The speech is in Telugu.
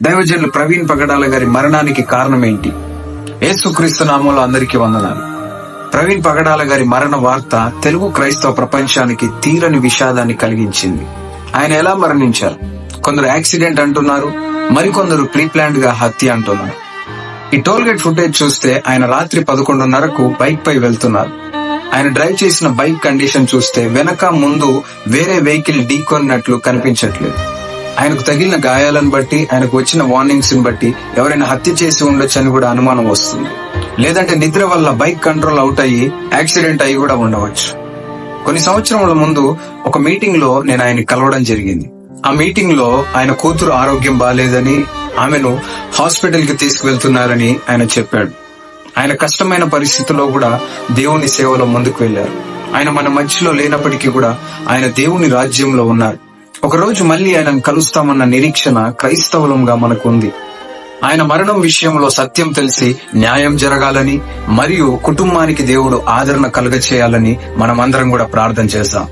దైవజనులు ప్రవీణ్ పగడాల గారి మరణానికి కారణం ఏంటి? యేసుక్రీస్తు నామంలో అందరికీ వందనాలు. ప్రవీణ్ పగడాల గారి మరణ వార్త తెలుగు క్రైస్తవ ప్రపంచానికి తీరని విషాదాన్ని కలిగించింది. ఆయన ఎలా మరణించారు? కొందరు యాక్సిడెంట్ అంటున్నారు, మరికొందరు ప్రీ ప్లాన్డ్ గా హత్య అంటున్నారు. ఈ టోల్ గేట్ ఫుటేజ్ చూస్తే ఆయన రాత్రి 11:30కు బైక్ పై వెళ్తున్నారు. ఆయన డ్రైవ్ చేసిన బైక్ కండిషన్ చూస్తే వెనక ముందు వేరే వెహికల్ ఢీకొన్నట్లు కనిపించట్లేదు. ఆయనకు తగిలిన గాయాలను బట్టి, ఆయనకు వచ్చిన వార్నింగ్స్ ని బట్టి ఎవరైనా హత్య చేసి ఉండొచ్చని కూడా అనుమానం వస్తుంది. లేదంటే నిద్ర వల్ల బైక్ కంట్రోల్ అవుట్ అయ్యి యాక్సిడెంట్ అయ్యి కూడా ఉండవచ్చు. కొన్ని సంవత్సరముల ముందు ఒక మీటింగ్ లో నేను ఆయన కలవడం జరిగింది. ఆ మీటింగ్ లో ఆయన కూతురు ఆరోగ్యం బాలేదని, ఆమెను హాస్పిటల్ కి తీసుకువెళ్తున్నారని ఆయన చెప్పాడు. ఆయన కష్టమైన పరిస్థితుల్లో కూడా దేవుని సేవలో ముందుకు వెళ్లారు. ఆయన మన మధ్యలో లేనప్పటికీ కూడా ఆయన దేవుని రాజ్యంలో ఉన్నారు. ఒకరోజు మళ్ళీ ఆయనను కలుస్తామన్న నిరీక్షణ క్రైస్తవులంగా మనకు ఉంది. ఆయన మరణం విషయంలో సత్యం తెలిసి న్యాయం జరగాలని మరియు కుటుంబానికి దేవుడు ఆదరణ కలుగచేయాలని మనమందరం కూడా ప్రార్థన చేద్దాం.